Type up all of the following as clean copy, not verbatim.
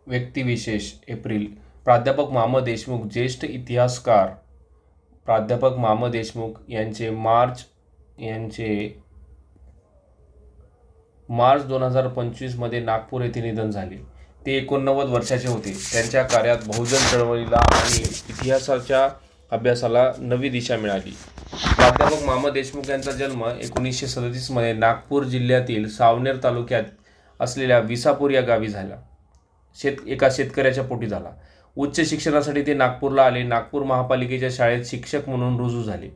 व्यक्तिविशेष April. प्राध्यापक मा. देशमुख. ज्येष्ठ इतिहासकार प्राध्यापक मा. देशमुख यांचे मार्च 2025 मध्ये नागपूर येथे निधन झाले. ते 89 वर्षाचे होते. त्यांच्या कार्यात बहुजन चळवळीला आणि इतिहासाच्या अभ्यासाला नवी दिशा मिळाली. प्राध्यापक मा. देशमुख यांचा जन्म 1937 मध्ये नागपूर जिल्ह्यातील सावनेर तालुक्यात असलेल्या विसापूर या गावी झाला. एका शेतकऱ्याच्या पोटी झाला. उच्च शिक्षणासाठी ते नागपूरला आले. नागपूर महापालिकेच्या शाळेत शिक्षक म्हणून रुजू झाले.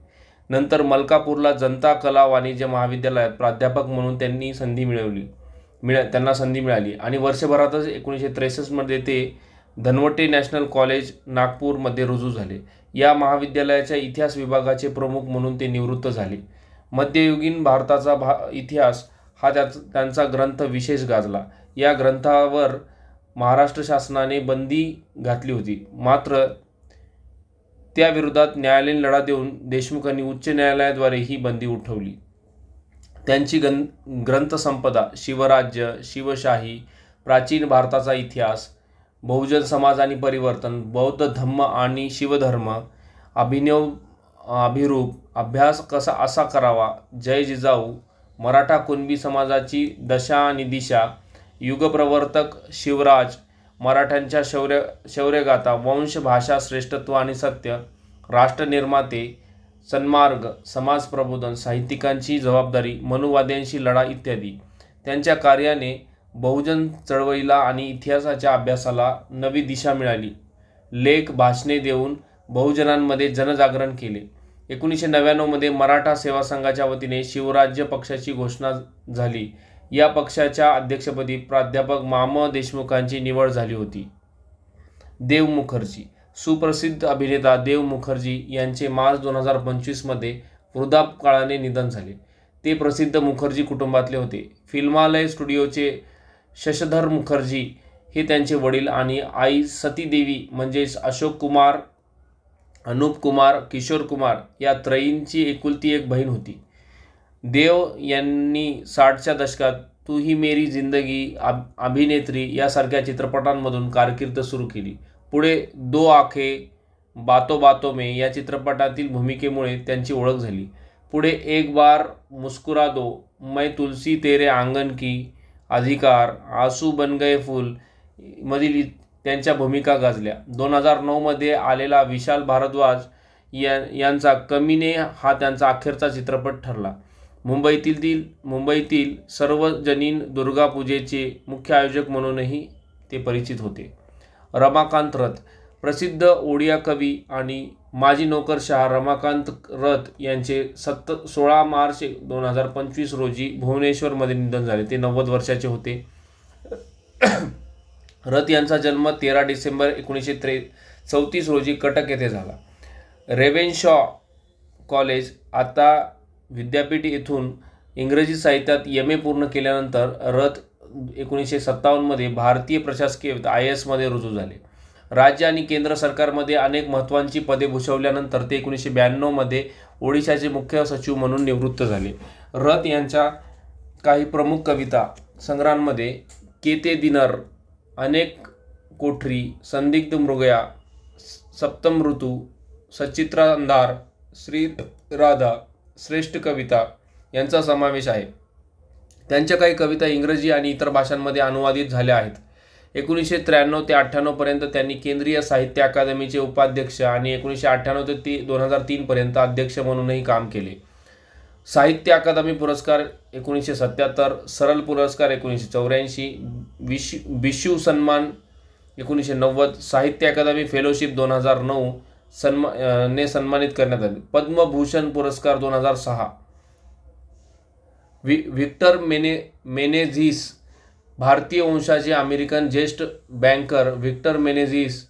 नंतर मलकापूरला जनता कला वाणिज्य महाविद्यालयात प्राध्यापक म्हणून त्यांना संधी मिळाली आणि वर्षभरातच 1963 मध्ये ते धनवटे नॅशनल कॉलेज नागपूरमध्ये रुजू झाले. या महाविद्यालयाच्या इतिहास विभागाचे प्रमुख म्हणून ते निवृत्त झाले. मध्ययुगीन भारताचा इतिहास हा त्यांचा ग्रंथ विशेष गाजला. या ग्रंथावर महाराष्ट्र शासनाने बंदी घातली होती. मात्र त्याविरोधात न्यायालयीन लढा देऊन देशमुखांनी उच्च न्यायालयाद्वारे ही बंदी उठवली. त्यांची ग्रंथसंपदा शिवराज्य, शिवशाही, प्राचीन भारताचा इतिहास, बहुजन समाज आणि परिवर्तन, बौद्ध धम्म आणि शिवधर्म, अभिनव अभिरूप, अभ्यास असा करावा, जय जिजाऊ, मराठा कुणबी समाजाची दशा आणि दिशा, युगप्रवर्तक शिवराज, मराठ्यांच्या शौर्यगाथा, वंश भाषा श्रेष्ठत्व आणि सत्य, राष्ट्रनिर्माते, सन्मार्ग, समाज प्रबोधन, साहित्यिकांची जबाबदारी, मनुवाद्यांशी लढा इत्यादी. त्यांच्या कार्याने बहुजन चळवळीला आणि इतिहासाच्या अभ्यासाला नवी दिशा मिळाली. लेख, भाषणे देऊन बहुजनांमध्ये जनजागरण केले. 1999 मध्ये मराठा सेवा संघाच्या वतीने शिवराज्य पक्षाची घोषणा झाली. या पक्षाच्या अध्यक्षपदी प्राध्यापक मा. देशमुखांची निवड झाली होती. देव मुखर्जी. सुप्रसिद्ध अभिनेता देव मुखर्जी यांचे मार्च 2025 मध्ये वृद्धापकाळाने निधन झाले. ते प्रसिद्ध मुखर्जी कुटुंबातले होते. फिल्मालय स्टुडिओचे शशधर मुखर्जी हे त्यांचे वडील आणि आई सती देवी म्हणजेच अशोक कुमार, अनूप कुमार, किशोर कुमार या त्रयींची एकुलती एक बहीण होती. देव यांनी 60च्या दशकात तू ही मेरी जिंदगी, अभिनेत्री यासारख्या चित्रपटांमधून कारकीर्द सुरू केली. पुढे दो आंखें, बातों बातों में या चित्रपटातील भूमिकेमुळे त्यांची ओळख झाली. पुढे एक बार मुस्कुरा दो, मैं तुलसी तेरे आंगन की, अधिकार, आंसू बन गए फूल मधील त्यांच्या भूमिका गाजल्या. 2009 मध्ये आलेला विशाल भारद्वाज यांचा कमीने हा त्यांचा अखेरचा चित्रपट ठरला. मुंबईतील सार्वजनिक दुर्गा पूजेचे मुख्य आयोजक म्हणूनही ते परिचित होते. रमाकांत रथ. प्रसिद्ध ओडिया कवी आणि माजी नोकरशहा रमाकांत रथ यांचे 16 मार्च 2025 रोजी भुवनेश्वरमध्ये निधन झाले. ते 90 वर्षाचे होते. रथ यांचा जन्म 13 डिसेंबर 1934 रोजी कटक येथे झाला. रेव्हेनशॉ कॉलेज आता विद्यापीठ येथून इंग्रजी साहित्यात M.A. पूर्ण केल्यानंतर रथ 1957 मध्ये भारतीय प्रशासकीय IAS मध्ये रुजू झाले. राज्य आणि केंद्र सरकारमध्ये अनेक महत्त्वाची पदे भूषवल्यानंतर ते 1992 मध्ये ओडिशाचे मुख्य सचिव म्हणून निवृत्त झाले. रथ यांच्या काही प्रमुख कविता संग्रहांमध्ये केते दिनर, अनेक कोठरी, संदिग्ध मृगया, सप्तम ऋतू, सचित्रा अंधार, श्री राधा, श्रेष्ठ कविता यांचा समावेश आहे. त्यांच्या काही कविता इंग्रजी आणि इतर भाषांमध्ये अनुवादित झाल्या आहेत. 1993 ते 98 पर्यंत त्यांनी केंद्रीय साहित्य अकादमीचे उपाध्यक्ष आणि 1998 ते 2003 पर्यंत अध्यक्ष म्हणूनही काम केले. साहित्य अकादमी पुरस्कार 1977, सरल पुरस्कार 1984, विशू सन्मान 1990, साहित्य अकादमी फेलोशिप 2009 ने सन्मानित करण्यात आले. पद्मभूषण पुरस्कार 2006. व्हिक्टर मेनेझिस. भारतीय वंशाचे अमेरिकन ज्येष्ठ बँकर व्हिक्टर मेनेझिस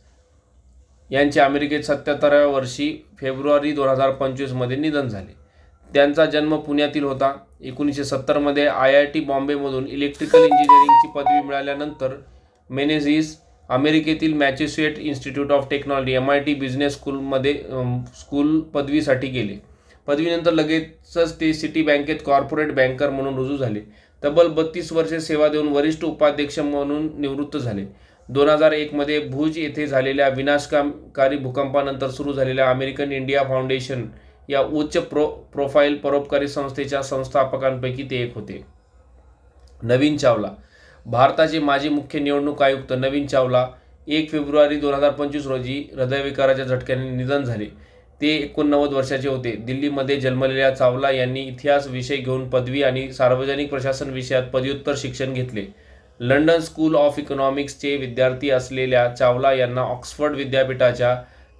यांचे अमेरिकेत 77व्या वर्षी फेब्रुवारी 2025 मध्ये निधन झाले. त्यांचा जन्म पुण्यातील होता. 1970 मध्ये IIT बॉम्बेमधून इलेक्ट्रिकल इंजिनिअरिंगची पदवी मिळाल्यानंतर मेनेझिस अमेरिकेतील Massachusetts institute of technology MIT business स्कूलमध्ये पदवीसाठी गेले. पदवीनंतर लगेचच ते सिटी बँकेत कॉर्पोरेट बँकर म्हणून रुजू झाले. तब्बल 32 वर्षे सेवा देऊन वरिष्ठ उपाध्यक्ष म्हणून निवृत्त झाले. 2001 मध्ये भुज येथे झालेल्या विनाशकारी भूकंपानंतर सुरू झालेल्या अमेरिकन इंडिया फाउंडेशन या उच्च प्रोफाईल परोपकारी संस्थेच्या संस्थापकांपैकी ते एक होते. नवीन चावला. भारताचे माजी मुख्य निवडणूक आयुक्त नवीन चावला 1 फेब्रुवारी 2025 रोजी हृदयविकाराच्या झटक्याने निधन झाले. ते 89 वर्षाचे होते. दिल्लीमध्ये जन्मलेल्या चावला यांनी इतिहास विषय घेऊन पदवी आणि सार्वजनिक प्रशासन विषयात पदव्युत्तर शिक्षण घेतले. लंडन स्कूल ऑफ इकॉनॉमिक्सचे विद्यार्थी असलेल्या चावला यांना ऑक्सफर्ड विद्यापीठाच्या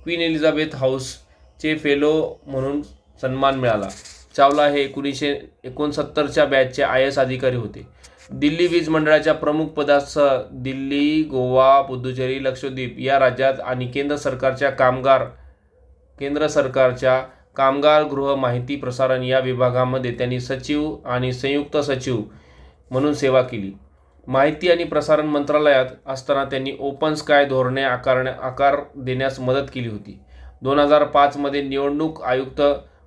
क्वीन एलिझाबेथ हाऊसचे फेलो म्हणून सन्मान मिळाला. चावला हे 1969च्या बॅचचे IAS अधिकारी होते. दिल्ली वीज मंडळाच्या प्रमुख पदासह दिल्ली, गोवा, पुदुचेरी, लक्षद्वीप या राज्यात आणि केंद्र सरकारच्या कामगार, गृह, माहिती प्रसारण या विभागामध्ये त्यांनी सचिव आणि संयुक्त सचिव म्हणून सेवा केली. माहिती आणि प्रसारण मंत्रालयात असताना त्यांनी ओपन स्काय धोरणे आकार देण्यास मदत केली होती. 2005 मध्ये निवडणूक आयुक्त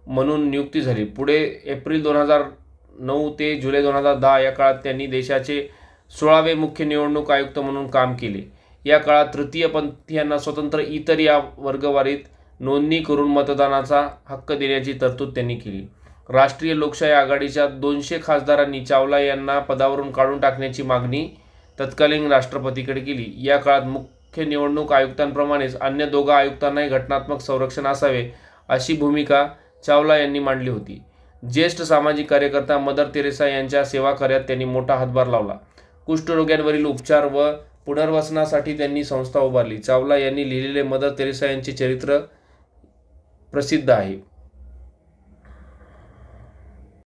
म्हणून नियुक्ती झाली. पुढे एप्रिल 2009 ते जुलै 2010 या काळात त्यांनी देशाचे 16वे मुख्य निवडणूक आयुक्त म्हणून काम केले. या काळात तृतीयपंथीयांना स्वतंत्र इतर या वर्गवारीत नोंदणी करून मतदानाचा हक्क देण्याची तरतूद त्यांनी केली. राष्ट्रीय लोकशाही आघाडीच्या 200 खासदारांनी चावला यांना पदावरून काढून टाकण्याची मागणी तत्कालीन राष्ट्रपतीकडे केली. या काळात मुख्य निवडणूक आयुक्तांप्रमाणेच अन्य 2 आयुक्तांनाही घटनात्मक संरक्षण असावे अशी भूमिका चावला यांनी मांडली होती. ज्येष्ठ सामाजिक कार्यकर्ता मदर तेरेसा यांच्या सेवाकार्यात त्यांनी मोठा हातभार लावला. कुष्ठरोग्यांवरील उपचार व पुनर्वसनासाठी त्यांनी संस्था उभारली. चावला यांनी लिहिलेले मदर तेरेसा यांचे चरित्र प्रसिद्ध आहे.